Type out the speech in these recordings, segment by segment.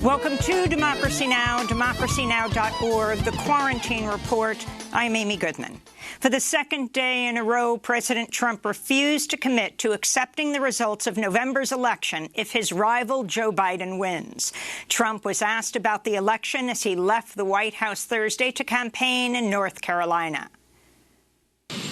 Welcome to Democracy Now!, democracynow.org, the Quarantine Report. I'm Amy Goodman. For the second day in a row, President Trump refused to commit to accepting the results of November's election if his rival Joe Biden wins. Trump was asked about the election as he left the White House Thursday to campaign in North Carolina.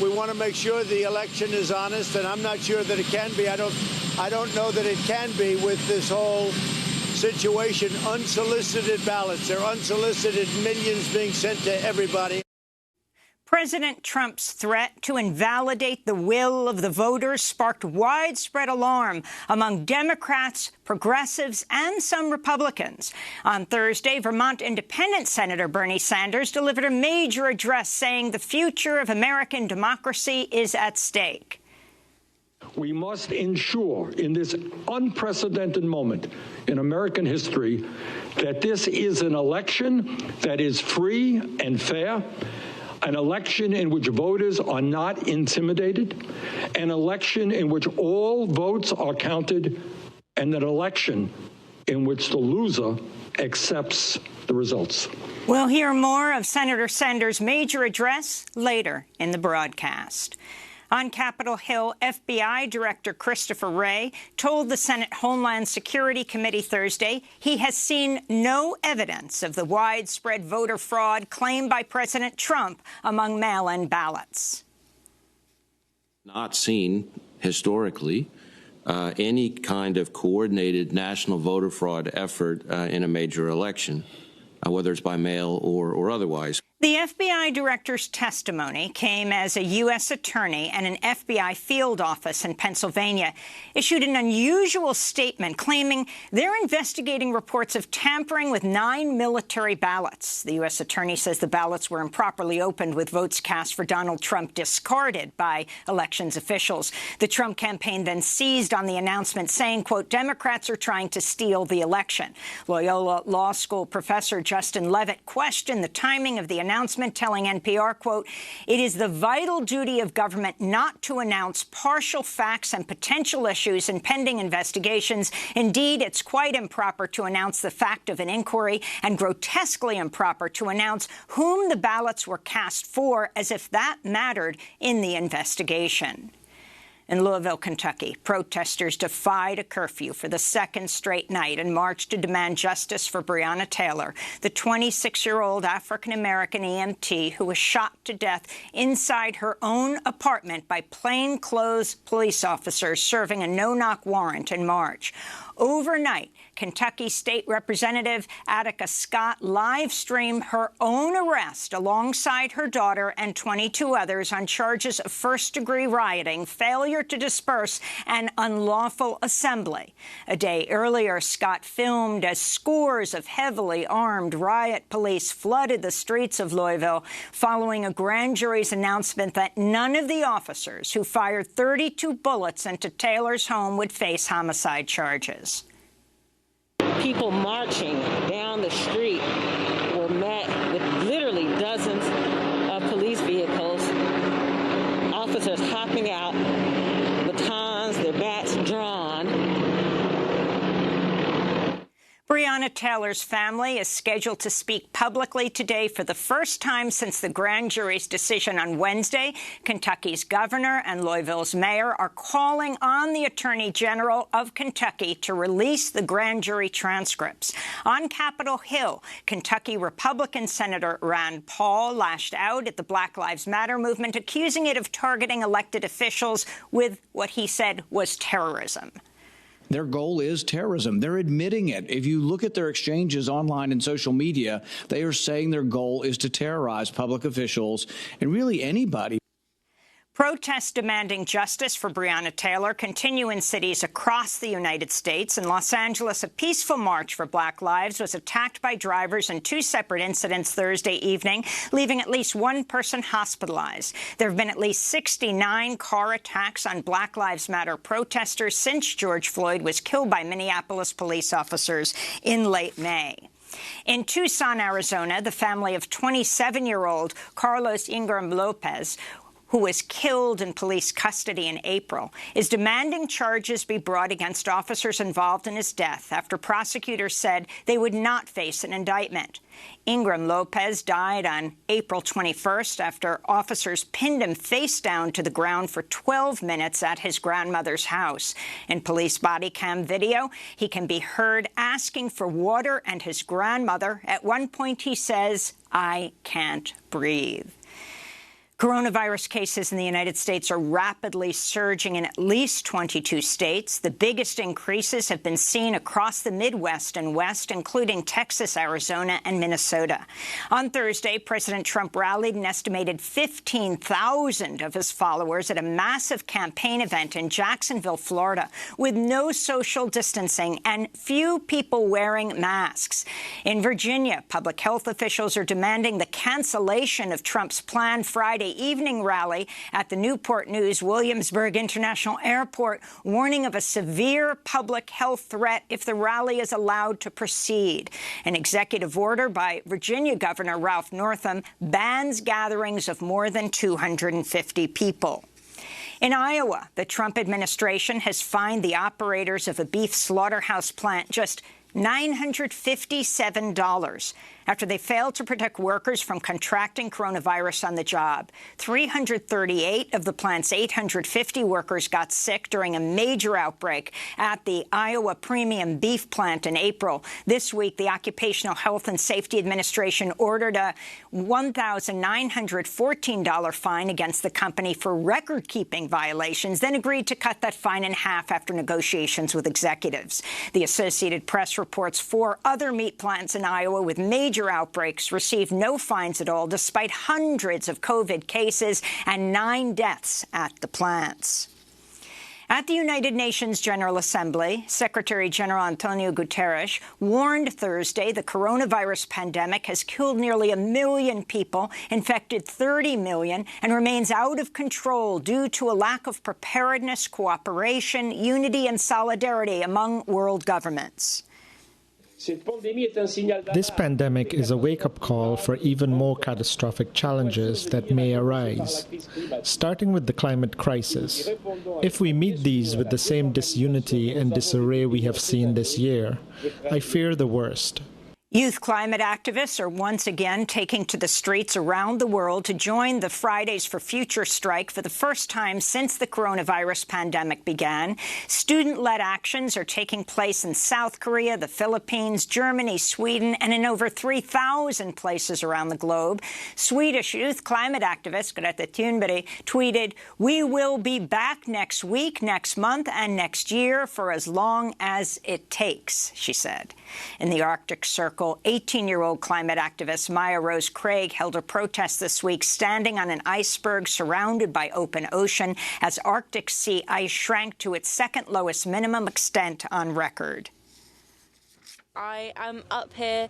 We want to make sure the election is honest, and I'm not sure that it can be. I don't know that it can be with this whole situation. Unsolicited ballots. They're unsolicited, millions being sent to everybody. President Trump's threat to invalidate the will of the voters sparked widespread alarm among Democrats, progressives, and some Republicans. On Thursday, Vermont Independent Senator Bernie Sanders delivered a major address saying the future of American democracy is at stake. We must ensure in this unprecedented moment in American history that this is an election that is free and fair, an election in which voters are not intimidated, an election in which all votes are counted, and an election in which the loser accepts the results. We'll hear more of Senator Sanders' major address later in the broadcast. On Capitol Hill, FBI Director Christopher Wray told the Senate Homeland Security Committee Thursday he has seen no evidence of the widespread voter fraud claimed by President Trump among mail-in ballots. Not seen historically any kind of coordinated national voter fraud effort in a major election, whether it's by mail or otherwise. The FBI director's testimony came as a U.S. attorney and an FBI field office in Pennsylvania issued an unusual statement claiming they're investigating reports of tampering with 9 military ballots. The U.S. attorney says the ballots were improperly opened with votes cast for Donald Trump discarded by elections officials. The Trump campaign then seized on the announcement, saying, quote, Democrats are trying to steal the election. Loyola Law School professor Justin Levitt questioned the timing of the announcement, telling NPR, quote, it is the vital duty of government not to announce partial facts and potential issues in pending investigations. Indeed, it's quite improper to announce the fact of an inquiry and grotesquely improper to announce whom the ballots were cast for, as if that mattered in the investigation. In Louisville, Kentucky, protesters defied a curfew for the second straight night and marched to demand justice for Breonna Taylor, the 26-year-old African-American EMT who was shot to death inside her own apartment by plainclothes police officers serving a no-knock warrant in March. Overnight, Kentucky State Representative Attica Scott live-streamed her own arrest alongside her daughter and 22 others on charges of first-degree rioting, failure to disperse, and unlawful assembly. A day earlier, Scott filmed as scores of heavily armed riot police flooded the streets of Louisville following a grand jury's announcement that none of the officers who fired 32 bullets into Taylor's home would face homicide charges. People marching down the street were met with literally dozens of police vehicles, officers hopping out, batons, their bats drawn. Breonna Taylor's family is scheduled to speak publicly today for the first time since the grand jury's decision on Wednesday. Kentucky's governor and Louisville's mayor are calling on the Attorney General of Kentucky to release the grand jury transcripts. On Capitol Hill, Kentucky Republican Senator Rand Paul lashed out at the Black Lives Matter movement, accusing it of targeting elected officials with what he said was terrorism. Their goal is terrorism. They're admitting it. If you look at their exchanges online and social media, they are saying their goal is to terrorize public officials and really anybody. Protests demanding justice for Breonna Taylor continue in cities across the United States. In Los Angeles, a peaceful march for Black Lives was attacked by drivers in 2 separate incidents Thursday evening, leaving at least 1 person hospitalized. There have been at least 69 car attacks on Black Lives Matter protesters since George Floyd was killed by Minneapolis police officers in late May. In Tucson, Arizona, the family of 27-year-old Carlos Ingram Lopez who was killed in police custody in April, is demanding charges be brought against officers involved in his death after prosecutors said they would not face an indictment. Ingram Lopez died on April 21st after officers pinned him face down to the ground for 12 minutes at his grandmother's house. In police body cam video, he can be heard asking for water and his grandmother. At one point, he says, "I can't breathe." Coronavirus cases in the United States are rapidly surging in at least 22 states. The biggest increases have been seen across the Midwest and West, including Texas, Arizona, and Minnesota. On Thursday, President Trump rallied an estimated 15,000 of his followers at a massive campaign event in Jacksonville, Florida, with no social distancing and few people wearing masks. In Virginia, public health officials are demanding the cancellation of Trump's planned Friday evening rally at the Newport News Williamsburg International Airport, warning of a severe public health threat if the rally is allowed to proceed. An executive order by Virginia Governor Ralph Northam bans gatherings of more than 250 people. In Iowa, the Trump administration has fined the operators of a beef slaughterhouse plant just $957 after they failed to protect workers from contracting coronavirus on the job. 338 of the plant's 850 workers got sick during a major outbreak at the Iowa premium beef plant in April. This week, the Occupational Health and Safety Administration ordered a $1,914 fine against the company for record-keeping violations, then agreed to cut that fine in half after negotiations with executives. The Associated Press reports 4 other meat plants in Iowa with major outbreaks received no fines at all, despite hundreds of COVID cases and 9 deaths at the plants. At the United Nations General Assembly, Secretary General Antonio Guterres warned Thursday the coronavirus pandemic has killed nearly 1 million people, infected 30 million, and remains out of control due to a lack of preparedness, cooperation, unity, and solidarity among world governments. This pandemic is a wake-up call for even more catastrophic challenges that may arise, starting with the climate crisis. If we meet these with the same disunity and disarray we have seen this year, I fear the worst. Youth climate activists are once again taking to the streets around the world to join the Fridays for Future strike for the first time since the coronavirus pandemic began. Student-led actions are taking place in South Korea, the Philippines, Germany, Sweden, and in over 3,000 places around the globe. Swedish youth climate activist Greta Thunberg tweeted, "We will be back next week, next month, and next year for as long as it takes," she said. In the Arctic Circle, 18-year-old climate activist Maya Rose Craig held a protest this week standing on an iceberg surrounded by open ocean as Arctic sea ice shrank to its second lowest minimum extent on record. I am up here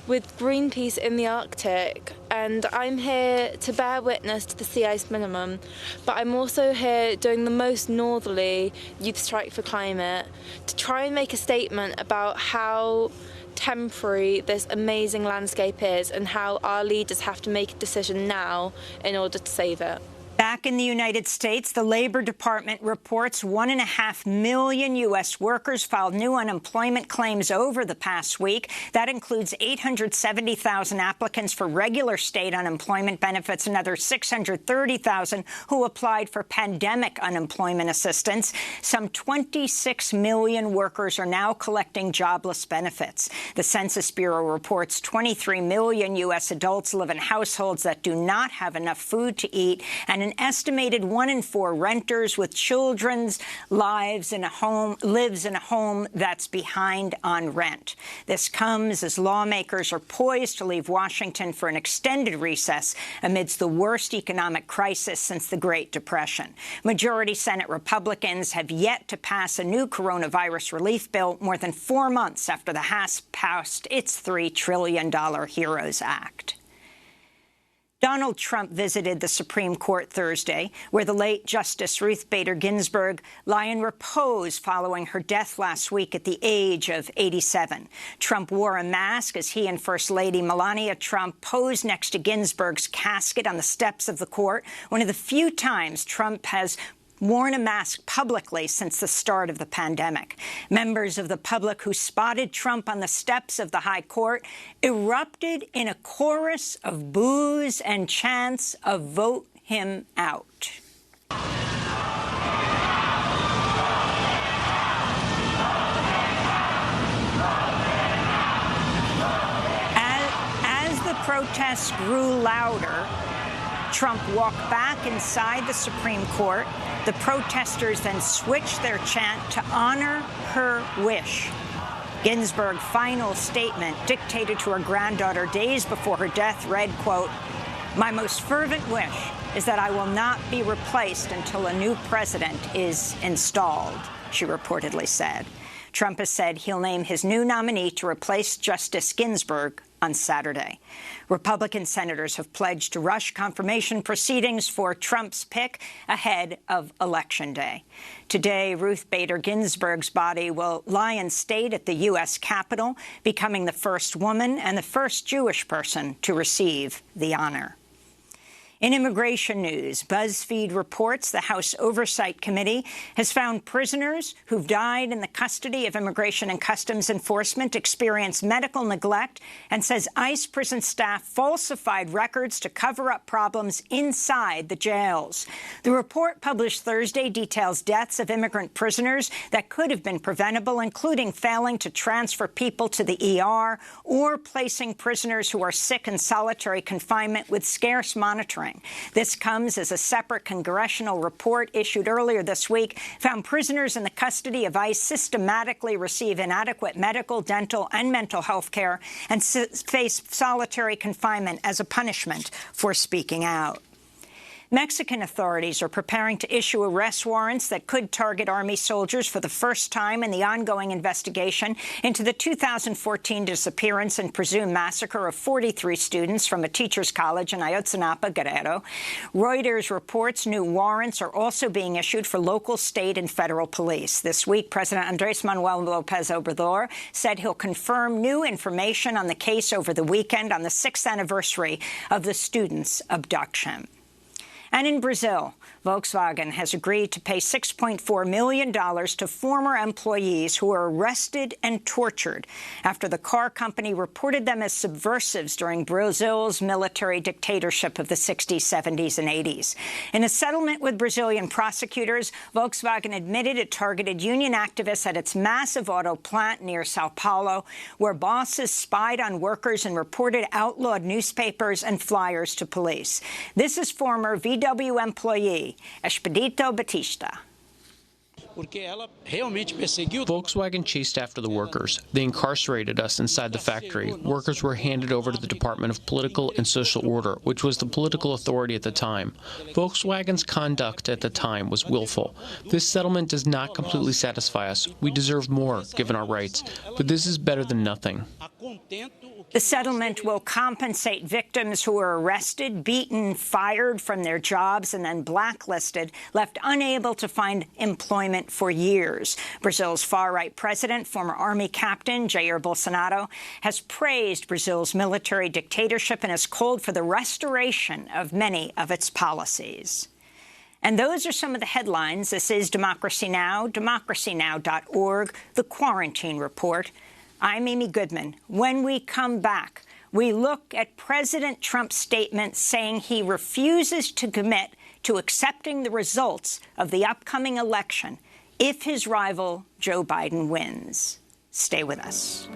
with Greenpeace in the Arctic, and I'm here to bear witness to the sea ice minimum, but I'm also here doing the most northerly Youth Strike for Climate to try and make a statement about how temporary this amazing landscape is and how our leaders have to make a decision now in order to save it. Back in the United States, the Labor Department reports 1.5 million U.S. workers filed new unemployment claims over the past week. That includes 870,000 applicants for regular state unemployment benefits, another 630,000 who applied for pandemic unemployment assistance. Some 26 million workers are now collecting jobless benefits. The Census Bureau reports 23 million U.S. adults live in households that do not have enough food to eat, and an estimated 1 in 4 renters with children's lives in a home lives in a home that's behind on rent. This comes as lawmakers are poised to leave Washington for an extended recess amidst the worst economic crisis since the Great Depression. Majority Senate Republicans have yet to pass a new coronavirus relief bill more than 4 months after the House passed its $3 trillion HEROES Act. Donald Trump visited the Supreme Court Thursday, where the late Justice Ruth Bader Ginsburg lie in repose following her death last week at the age of 87. Trump wore a mask as he and First Lady Melania Trump posed next to Ginsburg's casket on the steps of the court, one of the few times Trump has worn a mask publicly since the start of the pandemic. Members of the public who spotted Trump on the steps of the High Court erupted in a chorus of boos and chants of "Vote him out." As the protests grew louder, Trump walked back inside the Supreme Court. The protesters then switched their chant to honor her wish. Ginsburg's final statement, dictated to her granddaughter days before her death, read, quote, "My most fervent wish is that I will not be replaced until a new president is installed," she reportedly said. Trump has said he'll name his new nominee to replace Justice Ginsburg on Saturday. Republican senators have pledged to rush confirmation proceedings for Trump's pick ahead of Election Day. Today, Ruth Bader Ginsburg's body will lie in state at the U.S. Capitol, becoming the first woman and the first Jewish person to receive the honor. In immigration news, BuzzFeed reports the House Oversight Committee has found prisoners who've died in the custody of Immigration and Customs Enforcement experienced medical neglect and says ICE prison staff falsified records to cover up problems inside the jails. The report published Thursday details deaths of immigrant prisoners that could have been preventable, including failing to transfer people to the ER or placing prisoners who are sick in solitary confinement with scarce monitoring. This comes as a separate congressional report issued earlier this week found prisoners in the custody of ICE systematically receive inadequate medical, dental, and mental health care and face solitary confinement as a punishment for speaking out. Mexican authorities are preparing to issue arrest warrants that could target Army soldiers for the first time in the ongoing investigation into the 2014 disappearance and presumed massacre of 43 students from a teacher's college in Ayotzinapa, Guerrero. Reuters reports new warrants are also being issued for local, state, and federal police. This week, President Andrés Manuel López Obrador said he'll confirm new information on the case over the weekend on the 6th anniversary of the students' abduction. And in Brazil, Volkswagen has agreed to pay $6.4 million to former employees who were arrested and tortured after the car company reported them as subversives during Brazil's military dictatorship of the 60s, 70s, and 80s. In a settlement with Brazilian prosecutors, Volkswagen admitted it targeted union activists at its massive auto plant near Sao Paulo, where bosses spied on workers and reported outlawed newspapers and flyers to police. This is former VW employee Expedito Batista. Volkswagen chased after the workers. They incarcerated us inside the factory. Workers were handed over to the Department of Political and Social Order, which was the political authority at the time. Volkswagen's conduct at the time was willful. This settlement does not completely satisfy us. We deserve more, given our rights. But this is better than nothing. The settlement will compensate victims who were arrested, beaten, fired from their jobs, and then blacklisted, left unable to find employment for years. Brazil's far-right president, former Army Captain Jair Bolsonaro, has praised Brazil's military dictatorship and has called for the restoration of many of its policies. And those are some of the headlines. This is Democracy Now!, democracynow.org, The Quarantine Report. I'm Amy Goodman. When we come back, we look at President Trump's statement saying he refuses to commit to accepting the results of the upcoming election if his rival Joe Biden wins. Stay with us.